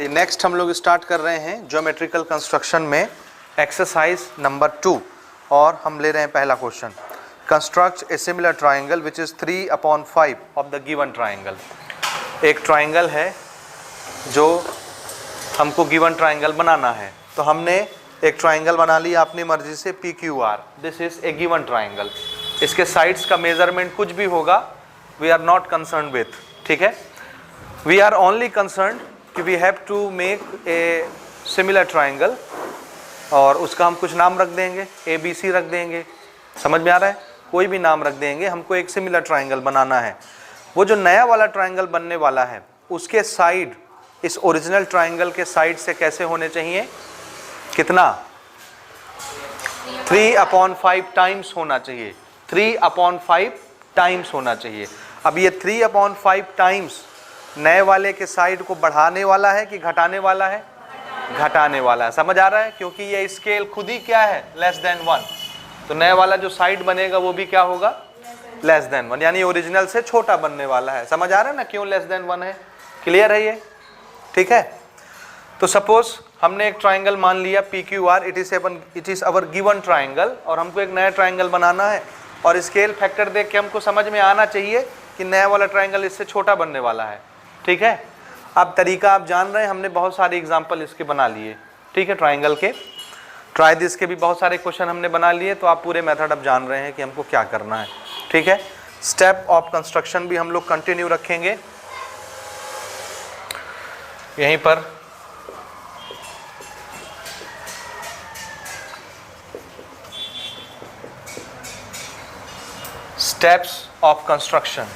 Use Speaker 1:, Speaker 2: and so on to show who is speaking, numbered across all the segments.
Speaker 1: चलिए नेक्स्ट हम लोग स्टार्ट कर रहे हैं ज्योमेट्रिकल कंस्ट्रक्शन में एक्सरसाइज नंबर 2 और हम ले रहे हैं पहला question. Construct A similar triangle which is 3/5 of the given triangle. एक ट्राइंगल है जो हमको गिवन ट्राइंगल बनाना है, तो हमने एक ट्राइंगल बना लिया अपनी मर्जी से PQR। This is a given triangle. इसके साइड्स का मेजरमेंट कुछ भी होगा, we are not concern with, ठीक है। वी आर ओनली कंसर्न कि we have to make a similar triangle और उसका हम कुछ नाम रख देंगे, ABC रख देंगे, समझ में आ रहा है, कोई भी नाम रख देंगे। हमको एक सिमिलर ट्राइंगल बनाना है। वो जो नया वाला ट्राइंगल बनने वाला है उसके साइड इस ओरिजिनल ट्राइंगल के साइड से कैसे होने चाहिए, कितना 3/5 टाइम्स होना चाहिए, 3/5 टाइम्स होना चाहिए। अब ये 3/5 टाइम्स नए वाले के साइड को बढ़ाने वाला है कि घटाने वाला है, घटाने वाला है, समझ आ रहा है, क्योंकि ये स्केल खुद ही क्या है, <1, तो नए वाला जो साइड बनेगा वो भी क्या होगा, <1, यानी ओरिजिनल से छोटा बनने वाला है। समझ आ रहा है ना क्यों <1 है, क्लियर है ये, ठीक है। तो सपोज हमने एक ट्राइंगल मान लिया PQR, it is our given triangle, और हमको एक नया ट्राइंगल बनाना है और स्केल फैक्टर देख के हमको समझ में आना चाहिए कि नया वाला ट्राइंगल इससे छोटा बनने वाला है, ठीक है। अब तरीका आप जान रहे हैं, हमने बहुत सारे एग्जाम्पल इसके बना लिए, ठीक है, ट्राइंगल के। ट्राई दिस के भी बहुत सारे क्वेश्चन हमने बना लिए, तो आप पूरे मेथड अब जान रहे हैं कि हमको क्या करना है, ठीक है। स्टेप ऑफ कंस्ट्रक्शन भी हम लोग कंटिन्यू रखेंगे यहीं पर। Steps of construction।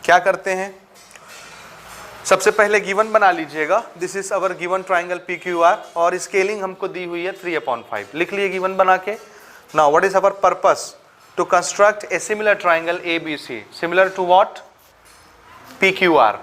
Speaker 1: क्या करते हैं, सबसे पहले गिवन बना लीजिएगा। This is our given triangle PQR और स्केलिंग हमको दी हुई है 3/5। लिख लिए गिवन बना के। Now what is our purpose, to construct a similar triangle ABC, similar to what, PQR,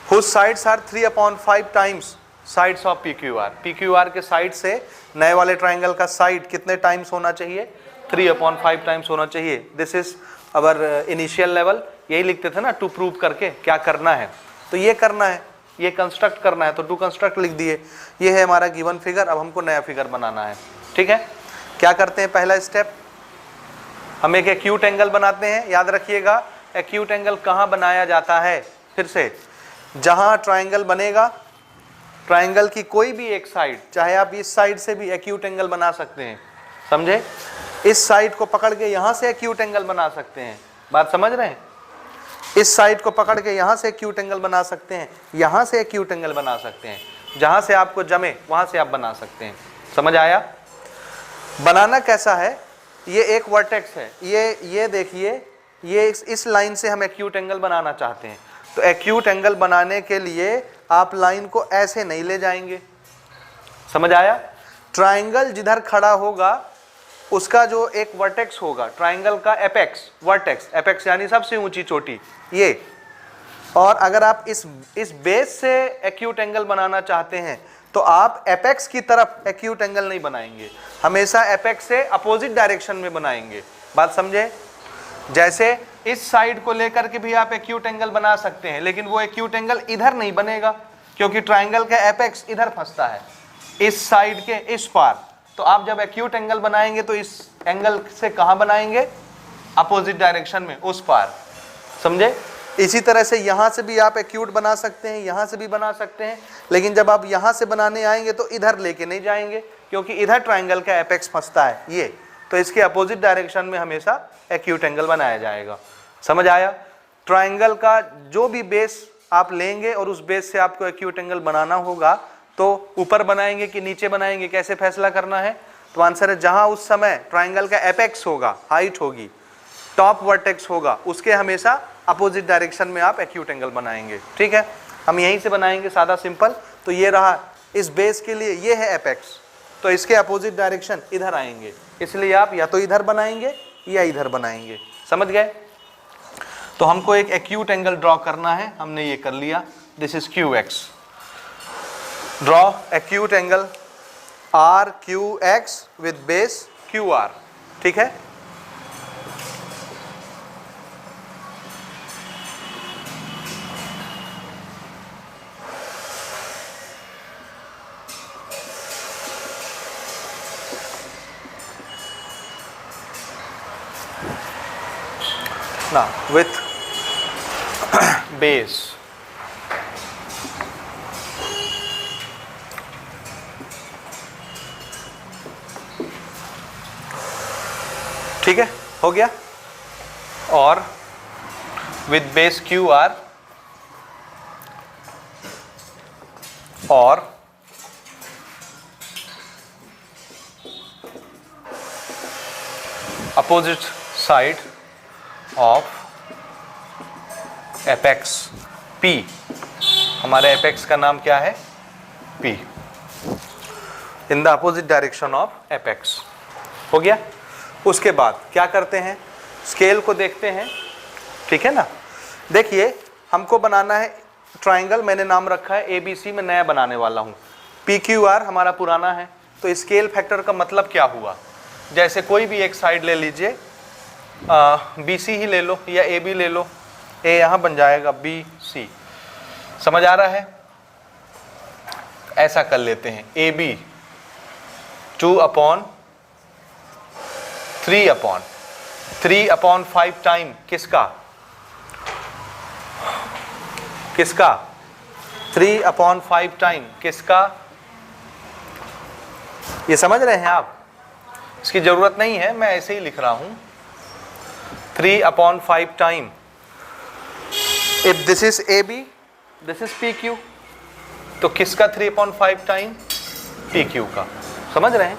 Speaker 1: whose sides are 3/5 times sides of PQR। PQR के side से नए वाले ट्राइंगल का साइड कितने टाइम्स होना चाहिए, 3/5 टाइम्स होना चाहिए। This is our initial level, यही लिखते थे ना, टू प्रूव करके क्या करना है, तो ये करना है, ये कंस्ट्रक्ट करना है, तो टू कंस्ट्रक्ट लिख दिए। ये है हमारा गिवन फिगर। अब हमको नया फिगर बनाना है, ठीक है। क्या करते हैं, पहला स्टेप, हम एक एक्यूट एंगल बनाते हैं। याद रखिएगा एक्यूट एंगल कहाँ बनाया जाता है, फिर से जहाँ ट्राइंगल बनेगा, ट्राइंगल की कोई भी एक साइड, चाहे आप इस साइड से भी एक्यूट एंगल बना सकते हैं, समझे, इस साइड को पकड़ के यहाँ से एक्यूट एंगल बना सकते हैं, बात समझ रहे हैं, इस साइड को पकड़ के यहाँ से एक्यूट एंगल बना सकते हैं, यहाँ से एक्यूट एंगल बना सकते हैं, जहाँ से आपको जमे वहाँ से आप बना सकते हैं। समझ आया। बनाना कैसा है, ये एक वर्टेक्स है, ये देखिए, ये इस लाइन से हम एक्यूट एंगल बनाना चाहते हैं, तो एक्यूट एंगल बनाने के लिए आप लाइन को ऐसे नहीं ले जाएंगे, समझ आया। ट्राइंगल जिधर खड़ा होगा उसका जो एक वर्टेक्स होगा, ट्राइंगल का एपेक्स, वर्टेक्स, एपेक्स यानी सबसे ऊंची चोटी ये, और अगर आप इस बेस से एक्यूट एंगल बनाना चाहते हैं तो आप एपेक्स की तरफ एक्यूट एंगल नहीं बनाएंगे, हमेशा एपेक्स से अपोजिट डायरेक्शन में बनाएंगे, बात समझे। जैसे इस साइड को लेकर के भी आप एक्यूट एंगल बना सकते हैं, लेकिन वो एक्यूट एंगल इधर नहीं बनेगा, क्योंकि ट्राइंगल का एपेक्स इधर फंसता है, इस साइड के इस पार। तो आप जब एक्यूट एंगल बनाएंगे तो इस एंगल से कहाँ बनाएंगे, अपोजिट डायरेक्शन में, उस पार, समझे। इसी तरह से यहाँ से भी आप एक्यूट बना सकते हैं, यहाँ से भी बना सकते हैं, लेकिन जब आप यहाँ से बनाने आएंगे तो इधर लेके नहीं जाएंगे, क्योंकि इधर ट्राइंगल का एपेक्स फंसता है ये, तो इसके अपोजिट डायरेक्शन में हमेशा एक्यूट एंगल बनाया जाएगा। समझ आया। ट्राइंगल का जो भी बेस आप लेंगे और उस बेस से आपको एक्यूट एंगल बनाना होगा, तो ऊपर बनाएंगे कि नीचे बनाएंगे, कैसे फैसला करना है, तो आंसर है जहाँ उस समय ट्राइंगल का एपेक्स होगा, हाइट होगी, टॉप वर्टेक्स होगा, उसके हमेशा अपोजिट डायरेक्शन में आप एक्यूट एंगल बनाएंगे, ठीक है। हम यहीं से बनाएंगे, सादा सिंपल। तो ये रहा इस बेस के लिए, ये है एपेक्स, तो इसके अपोजिट डायरेक्शन इधर आएंगे, इसलिए आप या तो इधर बनाएंगे या इधर बनाएंगे, समझ गए। तो हमको एक एक्यूट एंगल ड्रॉ करना है, हमने ये कर लिया, this is QX। Draw acute angle R Q X with base Q R, ठीक है। Now with base ठीक है, हो गया। और विद बेस क्यू आर और opposite side of apex P, हमारे एपेक्स का नाम क्या है? P, in the opposite direction of apex. हो गया। उसके बाद क्या करते हैं, स्केल को देखते हैं, ठीक है ना। देखिए हमको बनाना है ट्राइंगल, मैंने नाम रखा है ABC, में नया बनाने वाला हूँ। PQR हमारा पुराना है, तो स्केल फैक्टर का मतलब क्या हुआ, जैसे कोई भी एक साइड ले लीजिए, BC ही ले लो या AB ले लो, A यहाँ बन जाएगा BC, समझ आ रहा है। ऐसा कर लेते हैं, AB 3/5 टाइम किसका 3/5 टाइम किसका, ये समझ रहे हैं आप? इसकी जरूरत नहीं है, मैं ऐसे ही लिख रहा हूं 3/5 time. If this is AB, this is PQ, तो किसका 3/5 टाइम? PQ का। समझ रहे हैं?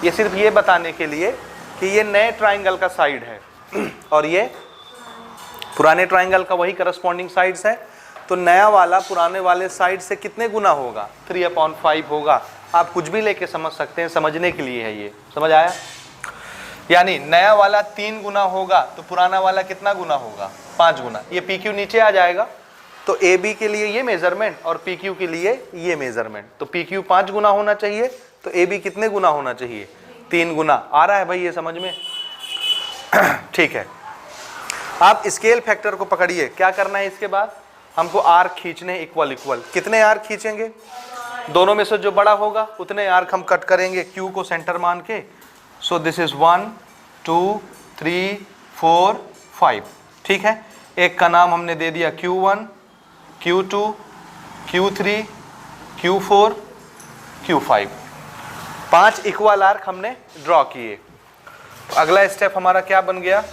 Speaker 1: ये सिर्फ ये बताने के लिए कि ये नए ट्राइंगल का साइड है और ये पुराने ट्राइंगल का वही करस्पॉन्डिंग साइड्स है, तो नया वाला पुराने वाले साइड से कितने गुना होगा? 3/5 होगा। आप कुछ भी लेके समझ सकते हैं, समझने के लिए है ये, समझ आया? यानी नया वाला 3 गुना होगा तो पुराना वाला कितना गुना होगा? 5 गुना। ये PQ नीचे आ जाएगा, तो AB के लिए ये मेजरमेंट और PQ के लिए ये मेजरमेंट, तो PQ 5 गुना होना चाहिए, तो AB कितने गुना होना चाहिए? 3 गुना। आ रहा है भाई ये समझ में? ठीक है। आप स्केल फैक्टर को पकड़िए, क्या करना है इसके बाद? हमको आर्क खींचने इक्वल। कितने आर्क खींचेंगे? दोनों में से जो बड़ा होगा उतने आर्क हम कट करेंगे, Q को सेंटर मान के। सो दिस इज 1 2 3 4 5, ठीक है। एक का नाम हमने दे दिया Q1, Q2, Q3, Q4, Q5। 5 equal arc हमने ड्रॉ किए। अगला स्टेप हमारा क्या बन गया?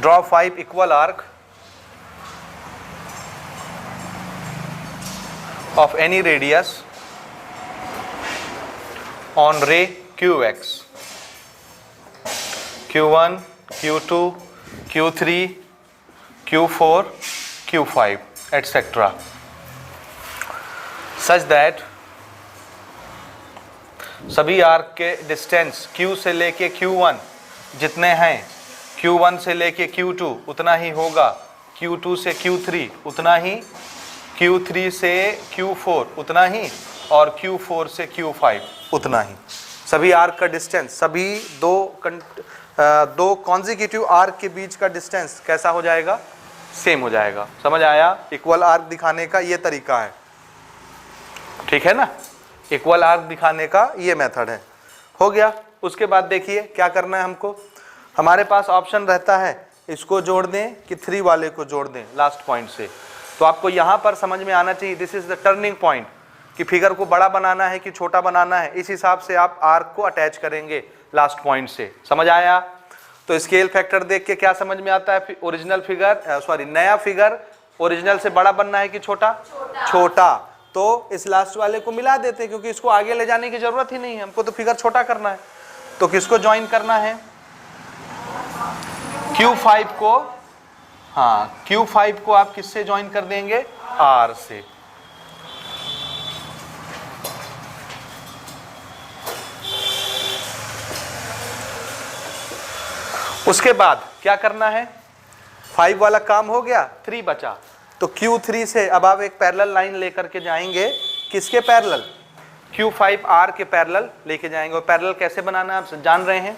Speaker 1: Draw 5 equal arc of any radius on ray QX, Q1, Q2, Q3, Q4, Q5, etc. such that सभी आर्क के डिस्टेंस Q से लेके Q1 जितने हैं, Q1 से लेके Q2 उतना ही होगा, Q2 से Q3 उतना ही, Q3 से Q4 उतना ही, और Q4 से Q5 उतना ही। सभी आर्क का डिस्टेंस, सभी दो कॉन्जिक्यूटिव आर्क के बीच का डिस्टेंस कैसा हो जाएगा? सेम हो जाएगा। समझ आया? इक्वल आर्क दिखाने का ये तरीका है, ठीक है ना। इक्वल आर्क दिखाने का ये मेथड है। हो गया। उसके बाद देखिए क्या करना है हमको। हमारे पास ऑप्शन रहता है इसको जोड़ दें कि 3 वाले को जोड़ दें लास्ट पॉइंट से। तो आपको यहाँ पर समझ में आना चाहिए, this is the turning point, कि फिगर को बड़ा बनाना है कि छोटा बनाना है, इस हिसाब से आप आर्क को अटैच करेंगे लास्ट पॉइंट से। समझ आया? तो स्केल फैक्टर देख के क्या समझ में आता है? ओरिजिनल फिगर नया फिगर ओरिजिनल से बड़ा बनना है कि छोटा? छोटा। तो इस लास्ट वाले को मिला देते हैं, क्योंकि इसको आगे ले जाने की जरूरत ही नहीं है, हमको तो फिगर छोटा करना है। तो किसको ज्वाइन करना है? Q5 को। हाँ, Q5 को आप किससे ज्वाइन कर देंगे? R से। उसके बाद क्या करना है, 5 वाला काम हो गया, 3 बचा। तो Q3 से अब आप एक पैरेलल लाइन लेकर के जाएंगे, किसके पैरेलल, Q5R के पैरेलल लेके जाएंगे। और पैरेलल कैसे बनाना है आप जान रहे हैं,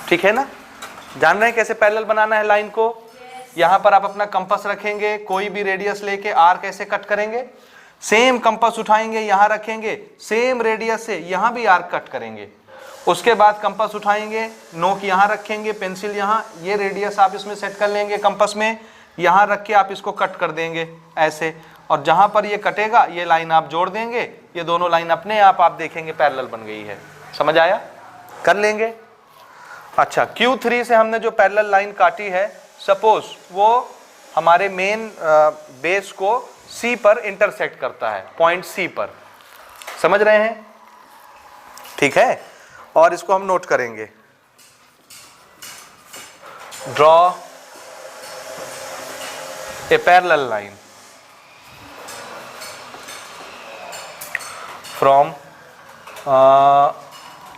Speaker 1: ठीक है ना, जान रहे हैं कैसे पैरेलल बनाना है लाइन को। यहाँ पर आप अपना कंपास रखेंगे, कोई भी रेडियस लेके R कैसे कट करेंगे, सेम कंपास उठाएंगे, यहाँ रखेंगे, सेम रेडियस से यहाँ भी R कट करेंगे। उसके बाद कंपास उठाएंगे, नोक यहाँ रखेंगे, पेंसिल यहाँ, ये रेडियस आप इसमें सेट कर लेंगे कंपास में, यहाँ रख के आप इसको कट कर देंगे ऐसे। और जहाँ पर ये कटेगा ये लाइन आप जोड़ देंगे, ये दोनों लाइन अपने आप देखेंगे पैरेलल बन गई है। समझ आया, कर लेंगे। अच्छा, Q3 से हमने जो पैरेलल लाइन काटी है, सपोज वो हमारे मेन बेस को C पर इंटरसेक्ट करता है, पॉइंट C पर, समझ रहे हैं, ठीक है। और इसको हम नोट करेंगे, draw a parallel line from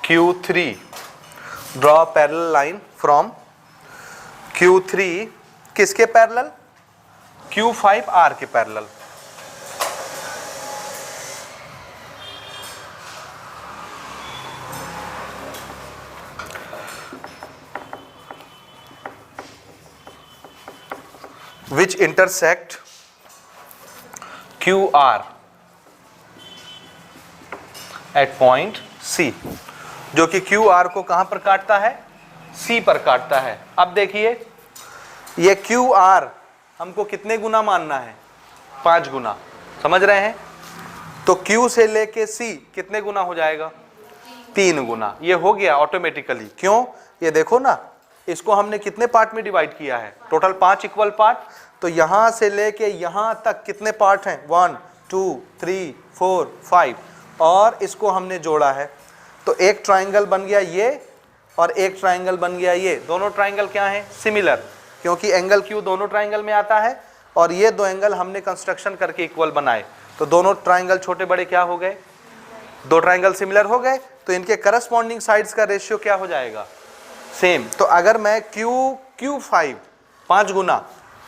Speaker 1: Q3, draw parallel line from Q3 किसके पैरेलल, Q5R के parallel. which intersect QR at point C, जो कि QR को कहां पर काटता है, C पर काटता है। अब देखिए ये QR हमको कितने गुना मानना है, 5 गुना, समझ रहे हैं। तो Q से लेके C कितने गुना हो जाएगा, 3 गुना। ये हो गया ऑटोमेटिकली, क्यों, ये देखो ना, इसको हमने कितने पार्ट में डिवाइड किया है, टोटल 5 इक्वल पार्ट। तो यहां से लेके यहां तक कितने पार्ट हैं, 1 2 3 4 5, और इसको हमने जोड़ा है। तो एक ट्राइंगल बन गया ये, और एक ट्राइंगल बन गया ये। दोनों ट्राइंगल क्या हैं, सिमिलर, क्योंकि एंगल Q दोनों ट्राइंगल में आता है, और ये दो एंगल हमने कंस्ट्रक्शन करके इक्वल बनाए। तो दोनों ट्राइंगल छोटे बड़े क्या हो गए, 2 ट्राइंगल सिमिलर हो गए। तो इनके करस्पॉन्डिंग साइड्स का रेशियो क्या हो जाएगा, सेम। तो अगर मैं Q5 5 गुना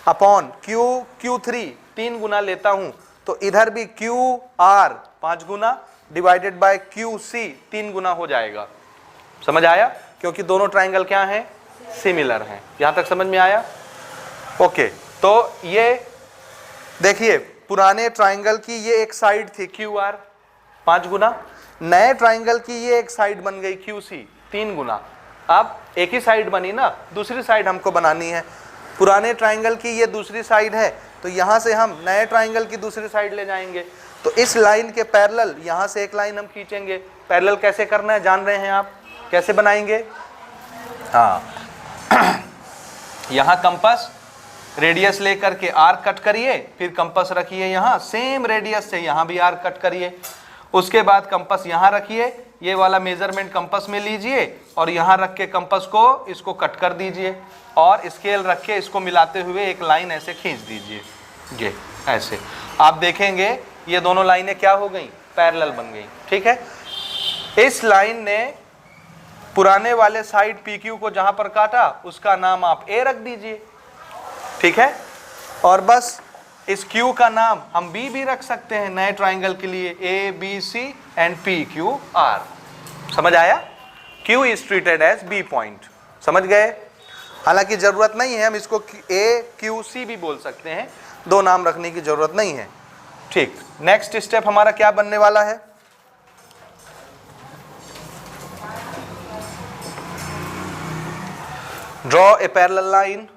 Speaker 1: अपॉन Q3 3 गुना लेता हूं, तो इधर भी QR 5 Guna divided by QC 3 गुना हो जाएगा। समझ आया, क्योंकि दोनों ट्राइंगल क्या हैं, सिमिलर हैं। यहां तक समझ में आया, ओके। तो ये देखिए, पुराने ट्राइंगल की ये एक साइड थी QR 5 गुना, नए ट्राइंगल की ये एक साइड बन गई QC 3 गुना। अब एक ही साइड बनी ना, दूसरी साइड हमको बनानी है। पुराने ट्राइंगल की ये दूसरी साइड है, तो यहां से हम नए ट्राइंगल की दूसरी साइड ले जाएंगे। तो इस लाइन के पैरेलल यहां से एक लाइन हम खींचेंगे। पैरेलल कैसे करना है जान रहे हैं आप, कैसे बनाएंगे, हाँ यहां कंपास रेडियस लेकर के R कट करिए, फिर कंपास रखिए यहाँ, सेम रेडियस से यहाँ भी R कट करिए। उसके बाद कंपास यहाँ रखिए, ये वाला मेजरमेंट कंपास में लीजिए, और यहाँ रख के कंपास को इसको कट कर दीजिए, और स्केल रख के इसको मिलाते हुए एक लाइन ऐसे खींच दीजिए, ये ऐसे। आप देखेंगे ये दोनों लाइनें क्या हो गई, पैरेलल बन गई, ठीक है। इस लाइन ने पुराने वाले साइड PQ को जहां पर काटा, उसका नाम आप A रख दीजिए, ठीक है। और बस इस Q का नाम हम B भी रख सकते हैं नए ट्राइंगल के लिए, ABC एंड PQR। समझ आया, Q is treated as B point, समझ गए। हालांकि जरूरत नहीं है, हम इसको AQC भी बोल सकते हैं, 2 नाम रखने की जरूरत नहीं है, ठीक। नेक्स्ट स्टेप हमारा क्या बनने वाला है, draw a parallel line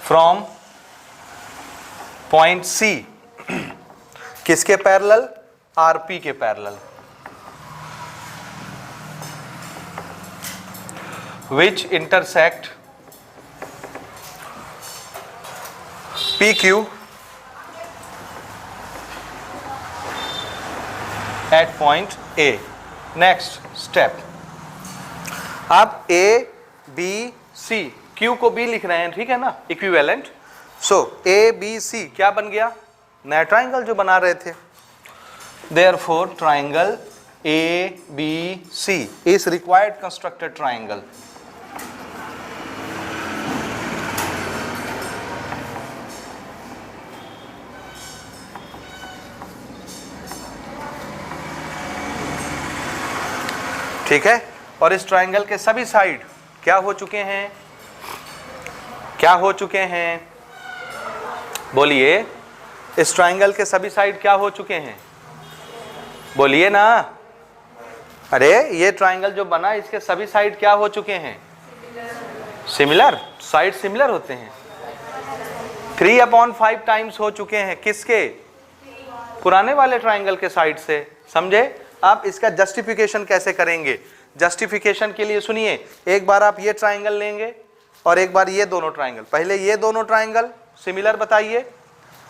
Speaker 1: from point C, किसके पैरेलल, RP के parallel, which intersect PQ at point A। next step, आप A B C, Q को B लिख रहे हैं, ठीक है ना, इक्विवेलेंट। सो ABC क्या बन गया, नया ट्राइंगल जो बना रहे थे। Therefore triangle ABC is required constructed triangle. ठीक है, और इस ट्राइंगल के सभी साइड क्या हो चुके हैं, क्या हो चुके हैं, बोलिए। इस ट्राइंगल के सभी साइड क्या हो चुके हैं, बोलिए ना। अरे ये ट्राइंगल जो बना इसके सभी साइड क्या हो चुके हैं, सिमिलर, साइड सिमिलर होते हैं। 3/5 टाइम्स हो चुके हैं, किसके, पुराने वाले ट्राइंगल के साइड से, समझे। आप इसका जस्टिफिकेशन कैसे करेंगे, जस्टिफिकेशन के लिए सुनिए, एक बार आप ये ट्राइंगल लेंगे और एक बार ये दोनों ट्राइंगल, पहले ये दोनों ट्राइंगल सिमिलर बताइए,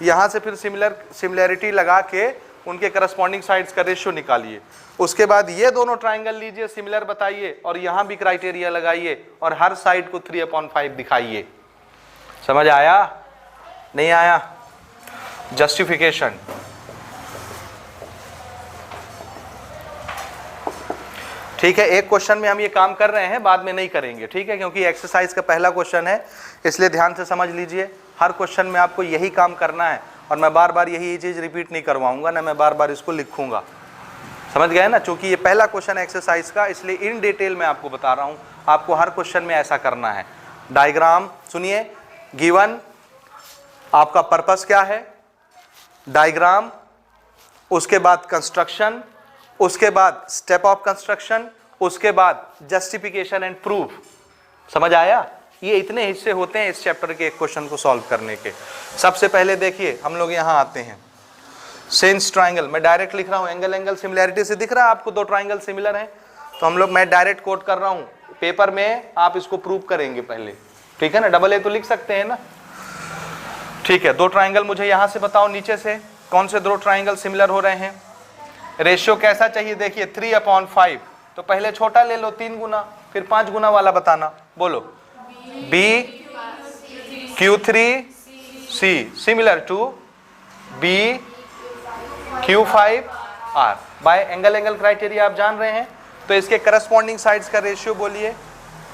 Speaker 1: यहां से फिर सिमिलैरिटी लगा के उनके करस्पॉन्डिंग साइड्स का रेशियो निकालिए, उसके बाद ये दोनों ट्राइंगल लीजिए, सिमिलर बताइए और यहां भी क्राइटेरिया लगाइए और हर साइड को 3/5 दिखाइए। समझ आया, नहीं आया, जस्टिफिकेशन। ठीक है, एक क्वेश्चन में हम ये काम कर रहे हैं, बाद में नहीं करेंगे, ठीक है, क्योंकि एक्सरसाइज का पहला क्वेश्चन है, इसलिए ध्यान से समझ लीजिए। हर क्वेश्चन में आपको यही काम करना है और मैं बार बार यही चीज़ रिपीट नहीं करवाऊंगा ना, मैं बार बार इसको लिखूंगा, समझ गए ना। चूंकि ये पहला क्वेश्चन है एक्सरसाइज का, इसलिए इन डिटेल में आपको बता रहा हूँ, आपको हर क्वेश्चन में ऐसा करना है। डायग्राम सुनिए, गिवन आपका पर्पस क्या है, डायग्राम, उसके बाद कंस्ट्रक्शन, उसके बाद स्टेप ऑफ कंस्ट्रक्शन, उसके बाद जस्टिफिकेशन एंड प्रूफ। समझ आया, ये इतने हिस्से होते हैं इस चैप्टर के एक क्वेश्चन को सॉल्व करने के। सबसे पहले देखिए हम लोग यहाँ आते हैं, सिंस ट्राइंगल, मैं डायरेक्ट लिख रहा हूँ, एंगल एंगल सिमिलैरिटी से दिख रहा है आपको, दो ट्राइंगल सिमिलर हैं, तो हम लोग, मैं डायरेक्ट कोट कर रहा हूँ, पेपर में आप इसको प्रूव करेंगे पहले, ठीक है ना, डबल ए तो लिख सकते हैं ना। ठीक है, दो ट्राइंगल मुझे यहाँ से बताओ, नीचे से कौन से दो ट्राइंगल सिमिलर हो रहे हैं, रेशियो कैसा चाहिए, देखिए 3/5, तो पहले छोटा ले लो 3 गुना, फिर 5 गुना वाला बताना, बोलो। BQ3C similar to BQ5R by angle angle criteria आप जान रहे हैं, तो इसके करस्पॉन्डिंग साइड्स का रेशियो बोलिए,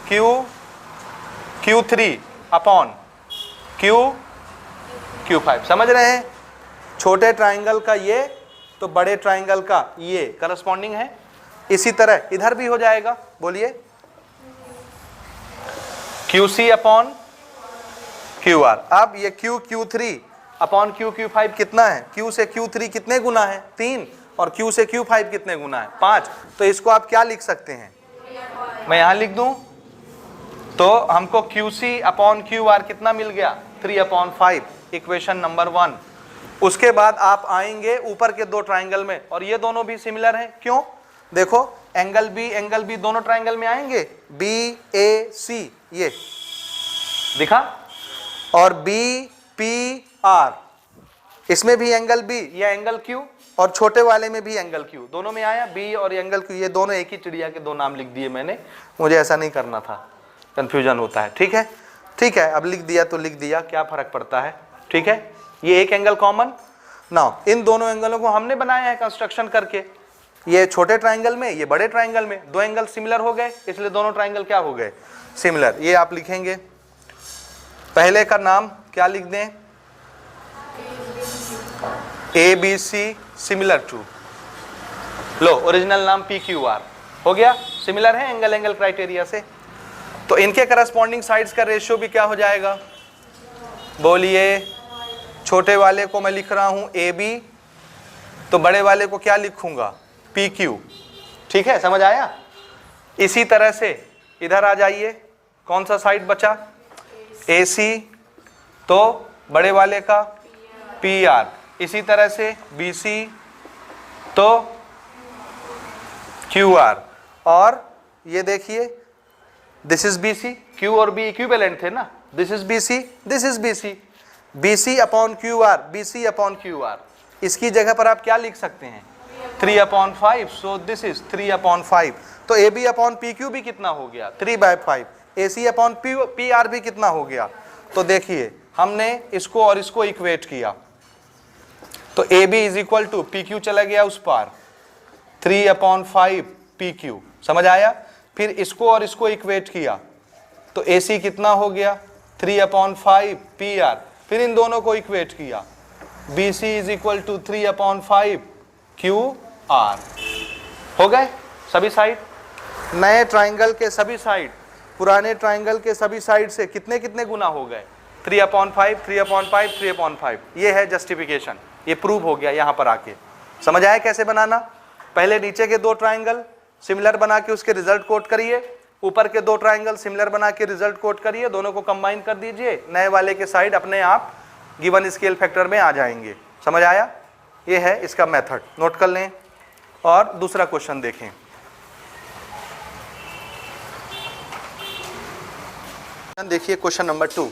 Speaker 1: Q3/Q5। समझ रहे हैं, छोटे ट्राइंगल का ये तो बड़े ट्राइंगल का ये करस्पॉन्डिंग है, इसी तरह इधर भी हो जाएगा, बोलिए QC/QR। अब ये QQ3/QQ5 कितना है, Q से Q3 कितने गुना है, 3, और Q से Q5 कितने गुना है, 5, तो इसको आप क्या लिख सकते हैं, मैं यहां लिख दूं, तो हमको QC/QR कितना मिल गया, 3/5, इक्वेशन नंबर 1। उसके बाद आप आएंगे ऊपर के दो ट्राइंगल में, और ये दोनों भी सिमिलर हैं, क्यों, देखो एंगल बी दोनों ट्राइंगल में आएंगे, BAC ये दिखा, और BPR, इसमें भी एंगल B या एंगल Q, और छोटे वाले में भी एंगल Q, दोनों में आया B और एंगल Q, ये दोनों एक ही चिड़िया के दो नाम लिख दिए मैंने, मुझे ऐसा नहीं करना था, कंफ्यूजन होता है, ठीक है, ठीक है, अब लिख दिया तो लिख दिया, क्या फर्क पड़ता है, ठीक है। ये एक एंगल कॉमन, नाउ इन दोनों एंगलों को हमने बनाया है कंस्ट्रक्शन करके, ये छोटे ट्राइंगल में, ये बड़े ट्राइंगल में, दो एंगल सिमिलर हो गए, इसलिए दोनों ट्राइंगल क्या हो गए, सिमिलर। ये आप लिखेंगे, पहले का नाम क्या लिख दें, ABC सिमिलर टू, लो ओरिजिनल नाम PQR हो गया, सिमिलर है एंगल एंगल क्राइटेरिया से, तो इनके करस्पॉन्डिंग साइड्स का रेशियो भी क्या हो जाएगा, बोलिए। छोटे वाले को मैं लिख रहा हूं AB, तो बड़े वाले को क्या लिखूंगा, PQ, ठीक है, समझ आया। इसी तरह से इधर आ जाइए, कौन सा साइड बचा, AC, तो बड़े वाले का PR, इसी तरह से BC, तो QR, और ये देखिए दिस इज BC, Q और B इक्विवेलेंट थे ना, this is BC, this is BC, BC/QR, BC/QR, इसकी जगह पर आप क्या लिख सकते हैं, 3/5, सो दिस इज 3/5, तो AB/PQ भी कितना हो गया, 3/5, AC/PR भी कितना हो गया, तो देखिए हमने इसको और इसको इक्वेट किया, तो AB = PQ चला गया उस पार, 3/5 PQ, समझ आया। फिर इसको और इसको इक्वेट किया तो AC कितना हो गया 3/5 PR। फिर इन दोनों को इक्वेट किया, BC is equal to 3/5 QR। हो गए सभी साइड। नए ट्राइंगल के सभी साइड पुराने ट्राइंगल के सभी साइड से कितने कितने गुना हो गए 3/5 3/5 3/5। ये है जस्टिफिकेशन, ये प्रूव हो गया यहाँ पर आके। समझ आया कैसे बनाना। पहले नीचे के दो ट्राइंगल सिमिलर बना के उसके रिजल्ट कोट करिए, ऊपर के दो ट्राइंगल सिमिलर बना के रिजल्ट कोट करिए, दोनों को कंबाइन कर दीजिए, नए वाले के साइड अपने आप गिवन स्केल फैक्टर में आ जाएंगे। समझ आया। ये है इसका मेथड, नोट कर लें। और दूसरा क्वेश्चन देखें। देखिए question number 2,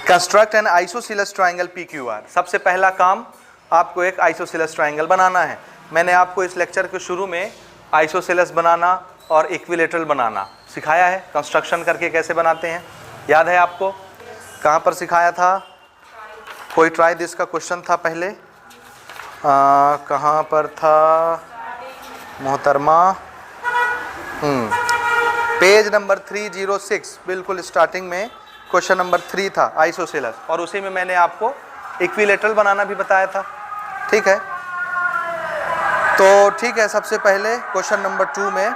Speaker 1: construct N isosceles triangle PQR। सबसे पहला काम आपको एक आइसोसेलेस ट्राइंगल बनाना है। मैंने आपको इस लेक्चर के शुरू में आइसोसेलेस बनाना और इक्विलेटरल बनाना सिखाया है, कंस्ट्रक्शन करके कैसे बनाते हैं, याद है आपको। कहाँ पर सिखाया था, कोई ट्राई दिस का क्वेश्चन था पहले, कहाँ पर था मोहतरमा, पेज नंबर 306, बिल्कुल स्टार्टिंग में क्वेश्चन नंबर 3 था आइसोसेलेस, और उसी में मैंने आपको इक्विलेटरल बनाना भी बताया था। ठीक है, तो ठीक है, सबसे पहले क्वेश्चन नंबर 2 में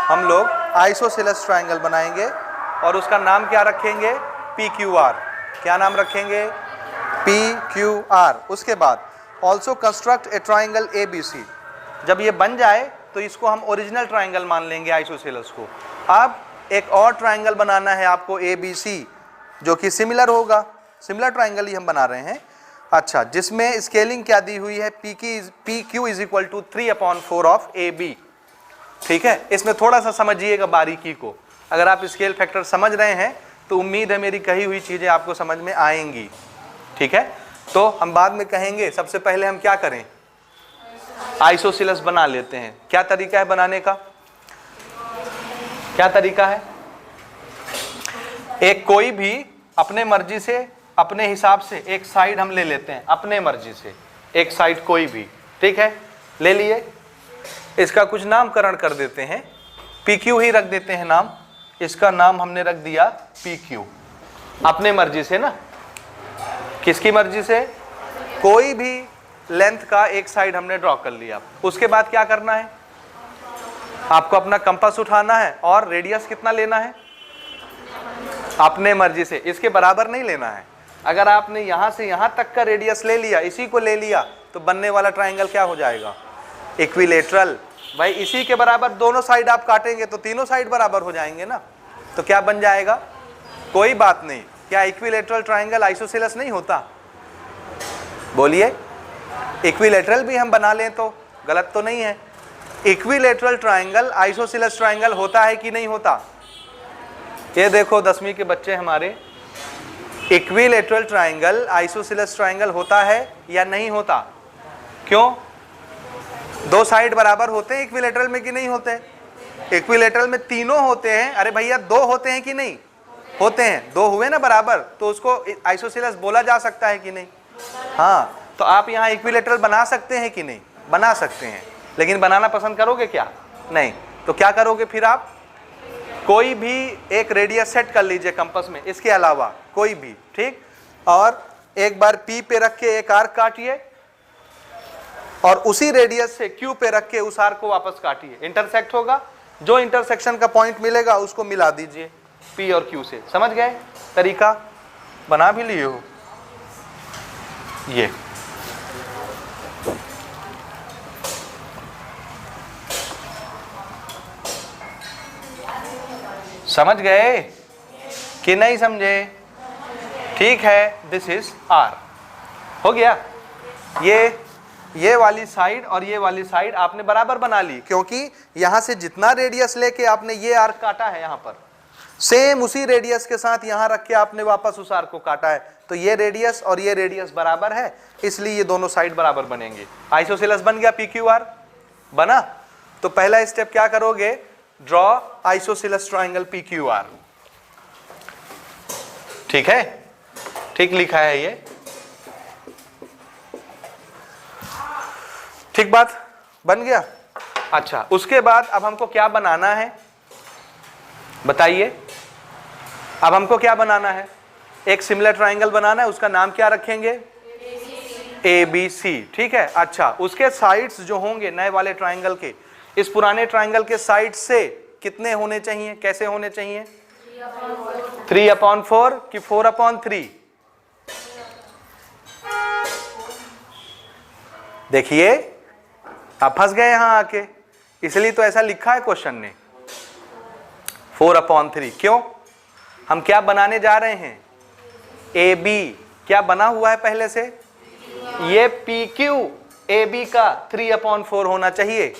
Speaker 1: हम लोग आइसोसेलेस ट्राइंगल बनाएंगे और उसका नाम क्या रखेंगे PQR। क्या नाम रखेंगे PQR। उसके बाद also construct a triangle ABC। जब ये बन जाए तो इसको हम ओरिजिनल ट्राइंगल मान लेंगे आइसोसेलेस को। अब एक और ट्राइंगल बनाना है आपको ABC, जो कि सिमिलर होगा, सिमिलर ट्राइंगल ही हम बना रहे हैं। अच्छा, जिसमें स्केलिंग क्या दी हुई है PQ is equal to 3/4 of AB। ठीक है, इसमें थोड़ा सा समझिएगा बारीकी को। अगर आप स्केल फैक्टर समझ रहे हैं तो उम्मीद है मेरी कही हुई चीजें आपको समझ में आएंगी। ठीक है, तो हम बाद में कहेंगे, सबसे पहले हम क्या करें, आइसोसेलेस बना लेते हैं। क्या तरीका है बनाने का, क्या तरीका है, एक कोई भी अपने मर्जी से अपने हिसाब से एक साइड हम ले लेते हैं, अपने मर्जी से एक साइड कोई भी। ठीक है, ले लिए, इसका कुछ नामकरण कर देते हैं, PQ ही रख देते हैं नाम। इसका नाम हमने रख दिया PQ, अपने मर्जी से ना, किसकी मर्जी से, कोई भी लेंथ का एक साइड हमने ड्रॉ कर लिया। उसके बाद क्या करना है, आपको अपना कंपास उठाना है और रेडियस कितना लेना है, अपने मर्जी से, इसके बराबर नहीं लेना है। अगर आपने यहां से यहां तक का रेडियस ले लिया, इसी को ले लिया, तो बनने वाला ट्राइंगल क्या हो जाएगा, इक्विलेटरल। भाई इसी के बराबर दोनों साइड आप काटेंगे तो तीनों साइड बराबर हो जाएंगे ना, तो क्या बन जाएगा, कोई बात नहीं। क्या इक्विलेटरल ट्राइंगल आइसोसेलेस नहीं होता, बोलिए। इक्विलेटरल भी हम बना लें तो गलत तो नहीं है। इक्विलेटरल ट्राइंगल आइसोसेलेस ट्राइंगल होता है कि नहीं होता, ये देखो 10वीं के बच्चे हमारे, इक्विलेटरल ट्राइंगल आइसोसेलेस ट्राइंगल होता है या नहीं होता, क्यों, दो साइड बराबर होते हैं इक्विलेटरल में कि नहीं होते, इक्विलेटरल में तीनों होते हैं। अरे भैया दो होते हैं कि नहीं होते हैं, दो हुए ना बराबर, तो उसको आइसोसेलेस बोला जा सकता है कि नहीं। हाँ, तो आप यहाँ इक्विलेटरल बना सकते हैं कि नहीं, बना सकते हैं, लेकिन बनाना पसंद करोगे क्या, नहीं। तो क्या करोगे फिर, आप कोई भी एक रेडियस सेट कर लीजिए कंपास में, इसके अलावा कोई भी, ठीक, और एक बार P पे रख के एक आर्क काटिए और उसी रेडियस से Q पे रख के उस आर्क को वापस काटिए, इंटरसेक्ट होगा, जो इंटरसेक्शन का पॉइंट मिलेगा उसको मिला दीजिए P और Q से। समझ गए तरीका, बना भी लिए हो ये। समझ गए कि नहीं समझे, ठीक है, दिस इज R। हो गया, ये वाली साइड और ये वाली साइड आपने बराबर बना ली, क्योंकि यहां से जितना रेडियस लेके आपने ये आर्क काटा है, यहां पर सेम उसी रेडियस के साथ यहां रख के आपने वापस उस आर्क को काटा है, तो ये रेडियस और ये रेडियस बराबर है, इसलिए ये दोनों साइड बराबर बनेंगे। आइसोसेलेस बन गया, PQR बना। तो पहला स्टेप क्या करोगे, ड्रॉ आइसोसेलेस ट्राइंगल PQR। ठीक है, ठीक लिखा है ये, ठीक बात। बन गया। अच्छा, उसके बाद अब हमको क्या बनाना है बताइए। अब हमको क्या बनाना है, एक सिमिलर ट्राइंगल बनाना है, उसका नाम क्या रखेंगे, ABC, ठीक है। अच्छा, उसके साइड्स जो होंगे नए वाले ट्राइंगल के, इस पुराने ट्राइंगल के साइड से कितने होने चाहिए, कैसे होने चाहिए, 3/4 कि 4/3। देखिए आप फंस गए यहां आके, इसलिए तो ऐसा लिखा है क्वेश्चन ने 4/3। क्यों, हम क्या बनाने जा रहे हैं, AB क्या बना हुआ है पहले से, ये PQ AB का 3/4 होना चाहिए।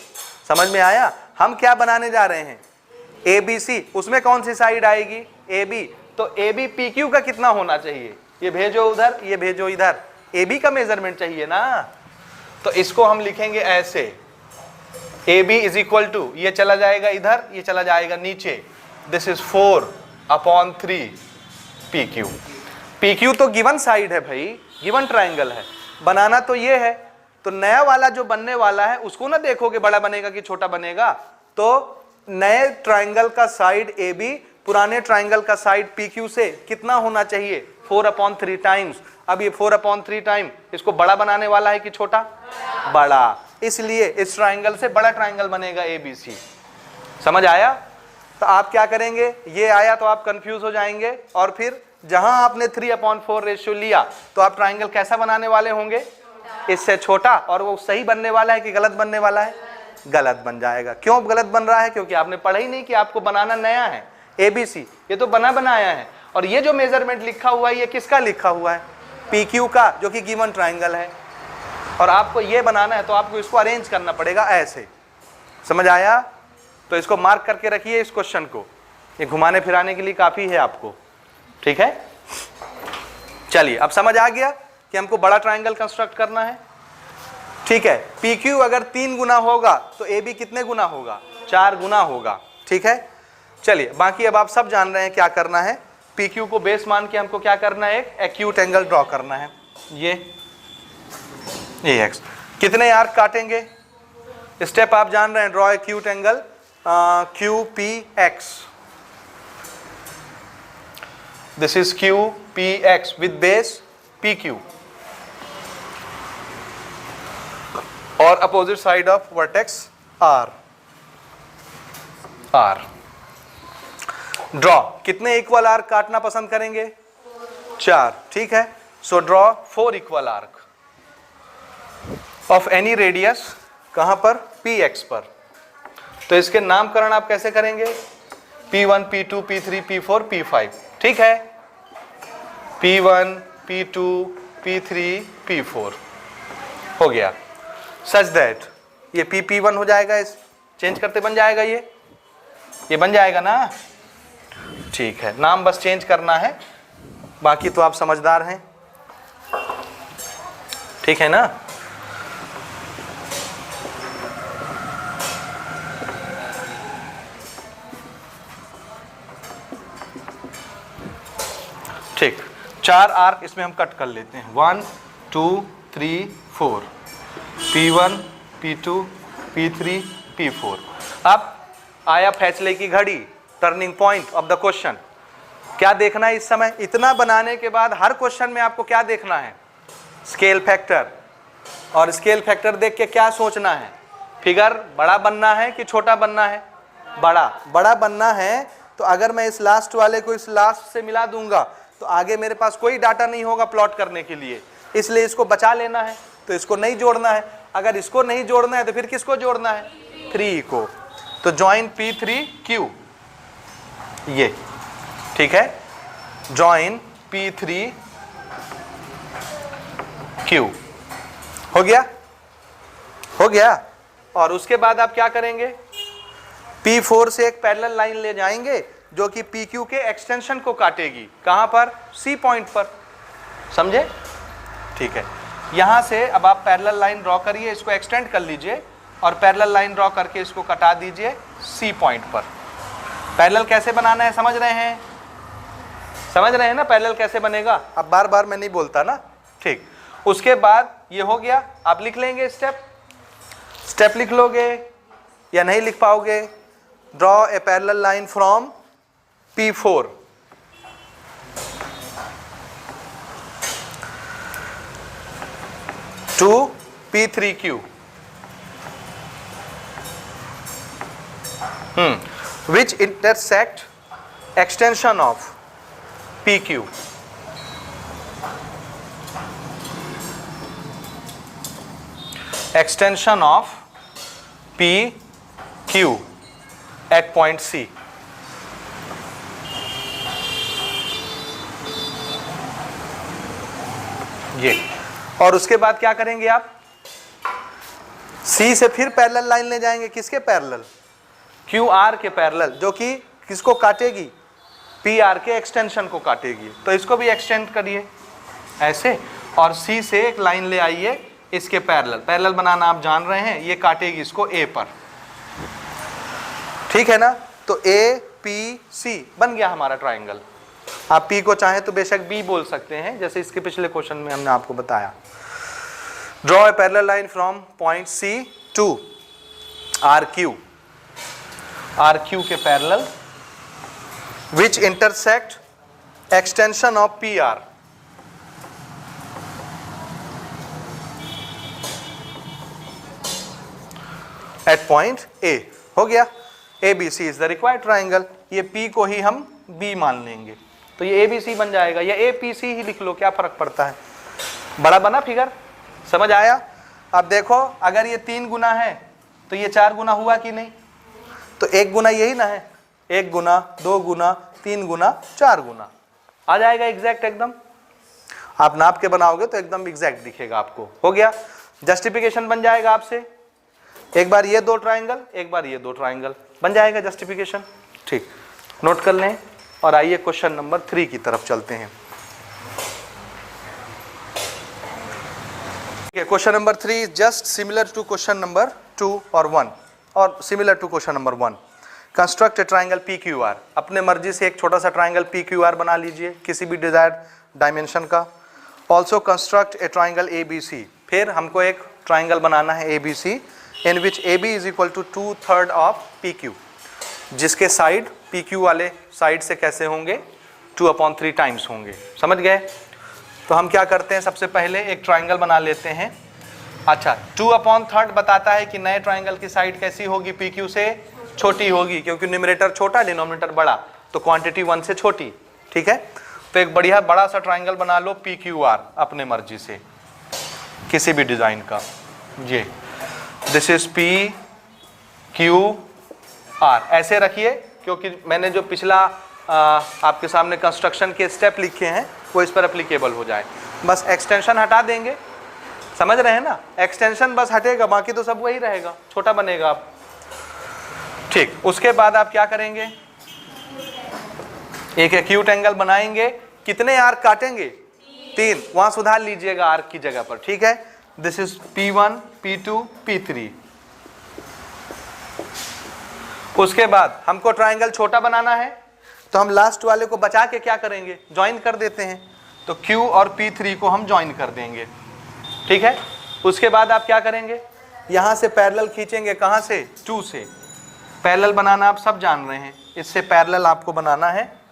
Speaker 1: समझ में आया, हम क्या बनाने जा रहे हैं, ABC, उसमें कौन सी साइड आएगी, AB, तो AB PQ का कितना होना चाहिए, ये भेजो उधर, ये भेजो इधर, AB का मेजरमेंट चाहिए ना। तो इसको हम लिखेंगे ऐसे, AB इज इक्वल टू, ये चला जाएगा इधर, ये चला जाएगा नीचे, दिस इज 4/3 PQ। PQ तो गिवन साइड है भाई, गिवन ट्राइंगल है, बनाना तो ये है। तो नया वाला जो बनने वाला है उसको ना देखोगे बड़ा बनेगा कि छोटा बनेगा, तो नए ट्राइंगल का साइड AB पुराने ट्राइंगल का साइड PQ से कितना होना चाहिए, 4/3 टाइम्स। अब ये 4/3 टाइम इसको बड़ा बनाने वाला है कि छोटा, बड़ा, इसलिए इस ट्राइंगल से बड़ा ट्राइंगल बनेगा ABC। समझ आया। तो आप क्या करेंगे, ये आया तो आप कंफ्यूज हो जाएंगे, और फिर जहां आपने 3/4 रेशियो लिया तो आप ट्राइंगल कैसा बनाने वाले होंगे, इससे छोटा, और वो सही बनने वाला है कि गलत बनने वाला है, गलत बन जाएगा। क्यों गलत बन रहा है, क्योंकि आपने पढ़ा ही नहीं कि आपको बनाना नया है ABC, ये तो बनाया है। और ये जो मेजरमेंट लिखा हुआ है ये किसका लिखा हुआ है, PQ का, जो कि गिवन ट्राइंगल है, और आपको ये बनाना है तो आपको इसको अरेंज करना पड़ेगा ऐसे। समझ आया। तो इसको मार्क करके रखिए इस क्वेश्चन को, ये घुमाने फिराने के लिए काफी है आपको, ठीक है। चलिए अब समझ आ गया कि हमको बड़ा ट्राइंगल कंस्ट्रक्ट करना है, ठीक है। PQ अगर 3 गुना होगा तो AB कितने गुना होगा, 4 गुना होगा, ठीक है। चलिए बाकी अब आप सब जान रहे हैं क्या करना है, PQ को बेस मान के हमको क्या करना है, एक एक्यूट एंगल ड्रॉ करना है। ये AX कितने आर्क काटेंगे, स्टेप आप जान रहे हैं, draw acute angle QPX, this is QPX with base PQ और opposite side of vertex R। Draw कितने इक्वल आर्क काटना पसंद करेंगे, 4, ठीक है। So draw 4 equal arc of any radius, कहां पर, PX पर। तो इसके नामकरण आप कैसे करेंगे, P1 P2 P3 P4 P5, ठीक है। P1 P2 P3 P4 हो गया, सच दैट ये P1 हो जाएगा, इस चेंज करते बन जाएगा, ये बन जाएगा ना, ठीक है। नाम बस चेंज करना है, बाकी तो आप समझदार हैं, ठीक है ना। ठीक, 4 आर्क इसमें हम कट कर लेते हैं, 1 2 3 4, P1 P2 P3 P4। अब आया फैसले की घड़ी, turning point of the question. क्या देखना है इस समय, इतना बनाने के बाद हर क्वेश्चन में आपको क्या देखना है, स्केल फैक्टर। और स्केल फैक्टर देख के क्या सोचना है, फिगर बड़ा बनना है कि छोटा बनना है, बड़ा बनना है। तो अगर मैं इस लास्ट वाले को इस लास्ट से मिला दूंगा तो आगे मेरे पास कोई डाटा नहीं होगा प्लॉट करने के लिए, इसलिए इसको बचा लेना है, तो इसको नहीं जोड़ना है। अगर इसको नहीं जोड़ना है तो फिर किसको जोड़ना है, 3 को। तो ज्वाइन P3Q, ये ठीक है, ज्वाइन P3Q हो गया। और उसके बाद आप क्या करेंगे, P4 से एक पैरेलल लाइन ले जाएंगे जो कि PQ के एक्सटेंशन को काटेगी, कहां पर, C पॉइंट पर, समझे, ठीक है। यहां से अब आप पैरेलल लाइन ड्रॉ करिए, इसको एक्सटेंड कर लीजिए और पैरेलल लाइन ड्रॉ करके इसको कटा दीजिए C पॉइंट पर। पैरेलल कैसे बनाना है समझ रहे हैं ना, पैरेलल कैसे बनेगा, अब बार बार मैं नहीं बोलता ना, ठीक। उसके बाद ये हो गया, आप लिख लेंगे स्टेप। स्टेप लिख लोगे या नहीं लिख पाओगे? Draw a parallel line from P4 to P3Q, which intersect extension of PQ. Extension of PQ at point C. ये, और उसके बाद क्या करेंगे आप? C से फिर पैरेलल लाइन ले जाएंगे, किसके पैरेलल? QR के पैरेलल, जो कि किसको काटेगी? PR के एक्सटेंशन को काटेगी। तो इसको भी एक्सटेंड करिए ऐसे, और C से एक लाइन ले आइए इसके पैरेलल। पैरेलल बनाना आप जान रहे हैं, ये काटेगी इसको A पर, ठीक है ना? तो APC बन गया हमारा ट्राइंगल। आप P को चाहे तो बेशक B बोल सकते हैं, जैसे इसके पिछले क्वेश्चन में हमने आपको बताया। Draw a parallel line from point C to RQ के parallel, which intersect extension of PR at point A। हो गया, ABC is the required triangle। ये P को ही हम B मान लेंगे, तो ये ABC बन जाएगा, या APC ही लिख लो, क्या फर्क पड़ता है? बड़ा बना फिगर, समझ आया? अब देखो, अगर ये 3 गुना है तो ये 4 गुना हुआ कि नहीं? तो 1 गुना यही ना है, 1 गुना, 2 गुना, 3 गुना, 4 गुना आ जाएगा एग्जैक्ट एकदम। आप नाप के बनाओगे तो एकदम एग्जैक्ट दिखेगा आपको। हो गया, जस्टिफिकेशन बन जाएगा आपसे, एक बार ये 2 ट्राइंगल, एक बार ये 2 ट्राइंगल, बन जाएगा जस्टिफिकेशन। ठीक, नोट कर लें, और आइए क्वेश्चन नंबर 3 की तरफ चलते हैं। Question number 3 is just similar to question number 2 और 1, और similar to question number 1। Construct a triangle PQR। अपने मर्जी से एक छोटा सा ट्राइंगल PQR बना लीजिए, किसी भी डिजायर्ड डायमेंशन का। Also construct a triangle ABC। फिर हमको एक ट्राइंगल बनाना है ABC, in which AB is equal to 2/3 of PQ, जिसके साइड PQ वाले साइड से कैसे होंगे? 2/3 टाइम्स होंगे। समझ गए? तो हम क्या करते हैं, सबसे पहले एक ट्राइंगल बना लेते हैं। अच्छा, 2/3 बताता है कि नए ट्राइंगल की साइड कैसी होगी? PQ से छोटी होगी, क्योंकि न्यूमरेटर छोटा, डिनोमिनेटर बड़ा, तो क्वांटिटी 1 से छोटी। ठीक है, तो एक बढ़िया बड़ा सा ट्राइंगल बना लो PQR अपने मर्जी से, किसी भी डिजाइन का। ये दिस इज PQR ऐसे रखिए, क्योंकि मैंने जो पिछला आपके सामने कंस्ट्रक्शन के स्टेप लिखे हैं वो इस पर एप्लीकेबल हो जाए। बस एक्सटेंशन हटा देंगे, समझ रहे हैं ना? एक्सटेंशन बस हटेगा, बाकी तो सब वही रहेगा, छोटा बनेगा आप। ठीक, उसके बाद आप क्या करेंगे? एक एक्यूट एंगल बनाएंगे। कितने आर्क काटेंगे? 3। वहां सुधार लीजिएगा आर्क की जगह पर। ठीक है, this is P1, P2, P3। उसके बाद हमको ट्राइंगल छोटा बनाना है, तो हम लास्ट वाले को बचा के क्या करेंगे? ज्वाइन कर देते हैं। तो Q और P3 को हम ज्वाइन कर देंगे। ठीक है, उसके बाद आप क्या करेंगे? यहां से पैरेलल खींचेंगे, कहां से? 2 से। पैरेलल बनाना आप सब जान रहे हैं, इससे पैरेलल आपको बनाना है।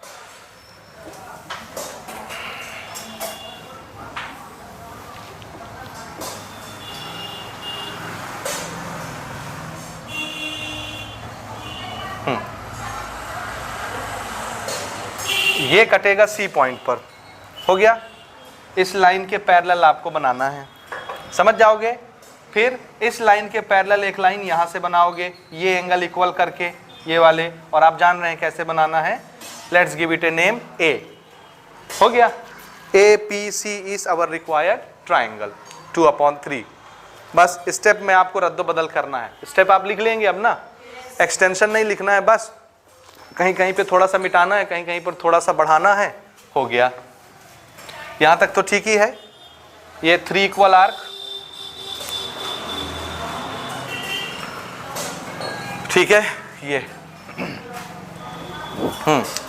Speaker 1: ये कटेगा C पॉइंट पर। हो गया, इस लाइन के पैरेलल आपको बनाना है, समझ जाओगे। फिर इस लाइन के पैरेलल एक लाइन यहाँ से बनाओगे, ये एंगल इक्वल करके, ये वाले, और आप जान रहे हैं कैसे बनाना है। Let's give it a name A। हो गया, APC is our required triangle 2/3। बस स्टेप में आपको रद्दो बदल करना है। स्टेप आप लिख लेंगे अब ना, एक्सटेंशन नहीं लिखना है, बस कहीं कहीं पे थोड़ा सा मिटाना है, कहीं कहीं पर थोड़ा सा बढ़ाना है। हो गया, यहाँ तक तो ठीक ही है। ये 3 इक्वल आर्क, ठीक है। ये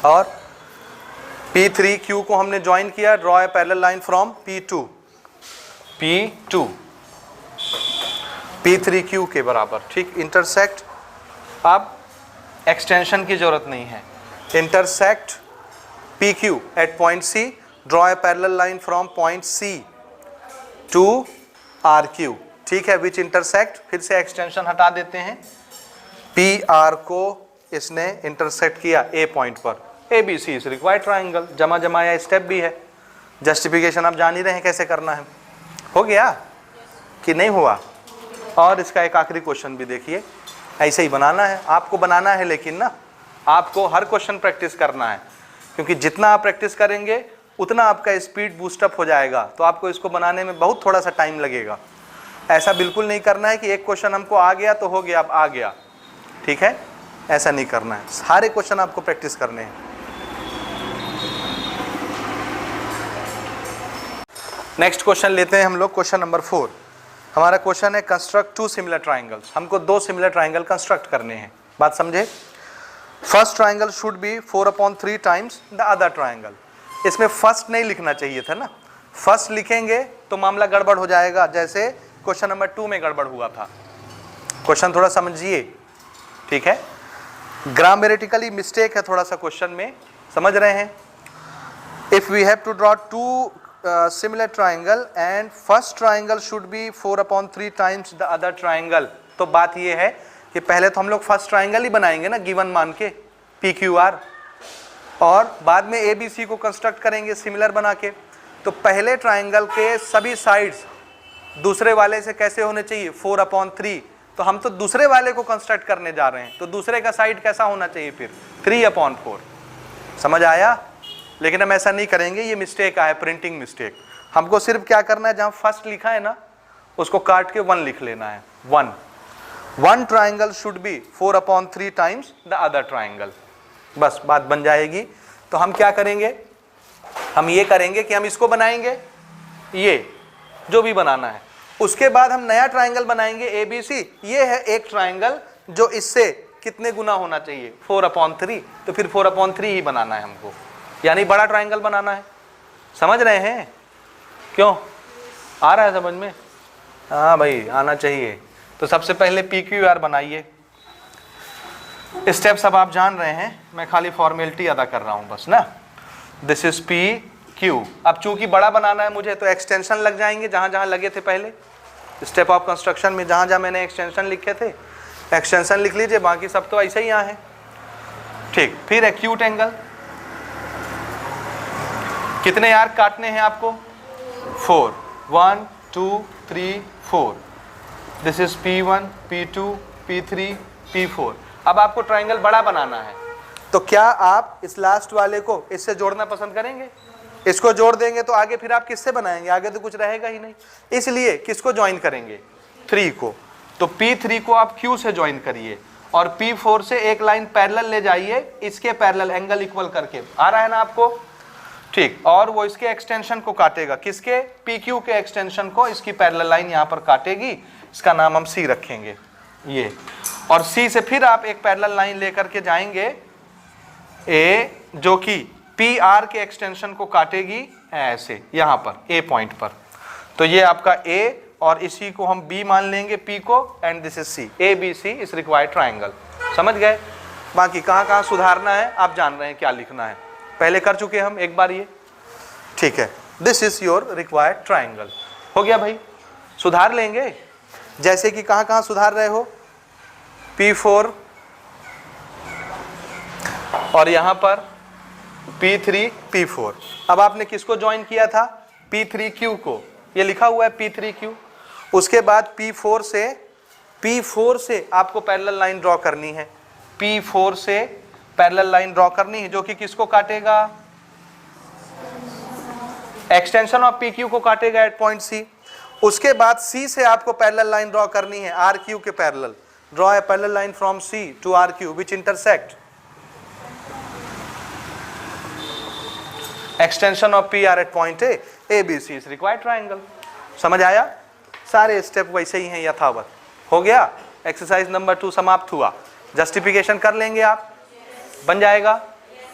Speaker 1: और P3Q को हमने ज्वाइन किया। Draw a parallel line from P2 P3Q के बराबर, ठीक। इंटरसेक्ट, अब एक्सटेंशन की जरूरत नहीं है। Intersect PQ at point C, draw a parallel line from point C to RQ, ठीक है। विच इंटरसेक्ट, फिर से एक्सटेंशन हटा देते हैं, PR को इसने इंटरसेक्ट किया A पॉइंट पर, ABC इज रिक्वायर्ड ट्राइंगल। जमा जमाया स्टेप भी है, जस्टिफिकेशन आप जान ही रहे हैं कैसे करना है। हो गया कि नहीं हुआ? और इसका एक आखिरी क्वेश्चन भी देखिए, ऐसे ही बनाना है आपको, बनाना है लेकिन ना आपको हर क्वेश्चन प्रैक्टिस करना है, क्योंकि जितना आप प्रैक्टिस करेंगे उतना आपका स्पीड बूस्टअप हो जाएगा। तो आपको इसको बनाने में बहुत थोड़ा सा टाइम लगेगा। ऐसा बिल्कुल नहीं करना है कि एक क्वेश्चन हमको आ गया तो हो गया, अब आ गया, ठीक है, ऐसा नहीं करना है। सारे क्वेश्चन आपको प्रैक्टिस करने हैं। नेक्स्ट क्वेश्चन लेते हैं हम लोग, क्वेश्चन नंबर 4। हमारा क्वेश्चन है कंस्ट्रक्ट 2 सिमिलर ट्राइंगल्स। हमको 2 सिमिलर ट्राइंगल कंस्ट्रक्ट करने हैं। बात समझे? First triangle should be 4/3 times the other triangle. इसमें फर्स्ट नहीं लिखना चाहिए था ना, फर्स्ट लिखेंगे तो मामला गड़बड़ हो जाएगा, जैसे क्वेश्चन नंबर 2 में गड़बड़ हुआ था। क्वेश्चन थोड़ा समझिए, ठीक है। ग्रामेटिकली मिस्टेक है थोड़ा सा क्वेश्चन में, समझ रहे हैं। If we have to draw 2 similar triangle and first triangle should be 4/3 times the other triangle, तो बात ये है कि पहले तो हम लोग फर्स्ट ट्राइंगल ही बनाएंगे ना गिवन मान के PQR, और बाद में ABC को कंस्ट्रक्ट करेंगे सिमिलर बना के। तो पहले ट्राइंगल के सभी साइड्स दूसरे वाले से कैसे होने चाहिए? 4/3। तो हम तो दूसरे वाले को कंस्ट्रक्ट करने जा रहे हैं, तो दूसरे का साइड कैसा होना चाहिए फिर? 3/4। समझ आया? लेकिन हम ऐसा नहीं करेंगे, ये मिस्टेक आया, प्रिंटिंग मिस्टेक। हमको सिर्फ क्या करना है, जहां फर्स्ट लिखा है ना उसको काट के 1 लिख लेना है। 1 triangle should be 4/3 times the other triangle, बस बात बन जाएगी। तो हम क्या करेंगे, हम ये करेंगे कि हम इसको बनाएंगे, ये जो भी बनाना है, उसके बाद हम नया ट्राइंगल बनाएंगे ABC। ये है एक ट्राइंगल जो इससे कितने गुना होना चाहिए? 4/3। तो फिर 4/3 ही बनाना है हमको, यानी बड़ा ट्राइंगल बनाना है। समझ रहे हैं? क्यों आ रहा है समझ में? हाँ भाई आना चाहिए। तो सबसे पहले PQR बनाइए। स्टेप्स अब आप जान रहे हैं, मैं खाली फॉर्मेलिटी अदा कर रहा हूं बस ना। This is PQ। अब चूंकि बड़ा बनाना है मुझे, तो एक्सटेंशन लग जाएंगे जहां जहां लगे थे पहले स्टेप ऑफ कंस्ट्रक्शन में, जहां जहां मैंने एक्सटेंशन लिखे थे एक्सटेंशन लिख लीजिए, बाकी सब तो ऐसे ही यहाँ है, ठीक। फिर एक्यूट एंगल, कितने आर्क काटने हैं आपको? 4, 1 2 3 4। This is P1 P2 P3 P4। अब आपको ट्राइंगल बड़ा बनाना है, तो क्या आप इस लास्ट वाले को इससे जोड़ना पसंद करेंगे? इसको जोड़ देंगे तो आगे फिर आप किससे बनाएंगे? आगे तो कुछ रहेगा ही नहीं। इसलिए किसको ज्वाइन करेंगे? 3 को। तो P3 को आप Q से ज्वाइन करिए और P4 से एक लाइन पैरेलल ले जाइए, इसके पैरेलल एंगल इक्वल करके। आ रहा है ना आपको? ठीक। और वो इसके एक्सटेंशन को काटेगा, किसके? PQ के एक्सटेंशन को इसकी पैरेलल लाइन यहाँ पर काटेगी। इसका नाम हम C रखेंगे, ये। और C से फिर आप एक पैरेलल लाइन लेकर के जाएंगे A, जो कि PR के एक्सटेंशन को काटेगी ऐसे यहाँ पर A पॉइंट पर। तो ये आपका A, और इसी को हम B मान लेंगे, P को, and this is C। ABC is required triangle. समझ गए? बाकी कहाँ कहाँ सुधारना है आप जान रहे हैं, क्या लिखना है, पहले कर चुके हम एक बार ये, ठीक है। This is your required triangle. हो गया भाई? सुधार लेंगे, जैसे कि कहाँ कहाँ सुधार रहे हो? P4 और यहाँ पर P3 P4। अब आपने किसको ज्वाइन किया था? P3Q को, ये लिखा हुआ है P3Q। उसके बाद P4 से आपको पैरेलल लाइन ड्रॉ करनी है, P4 से पैरेलल लाइन ड्रॉ करनी है, जो कि किसको काटेगा? एक्सटेंशन ऑफ PQ को काटेगा एट पॉइंट C। उसके बाद C से आपको पैरेलल लाइन ड्रॉ करनी है RQ के parallel. Draw a parallel line from C to RQ which intersect extension of PR at point A। ABC is required triangle. समझ आया? सारे स्टेप वैसे ही हैं यथावत। हो गया? एक्सरसाइज नंबर 2 समाप्त हुआ। जस्टिफिकेशन कर लेंगे आप, बन जाएगा।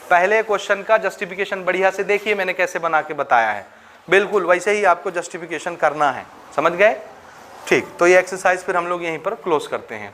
Speaker 1: पहले क्वेश्चन का जस्टिफिकेशन बढ़िया से देखिए मैंने कैसे बना के बताया है, बिल्कुल वैसे ही आपको जस्टिफिकेशन करना है। समझ गए? ठीक, तो ये एक्सरसाइज फिर हम लोग यहीं पर क्लोज करते हैं।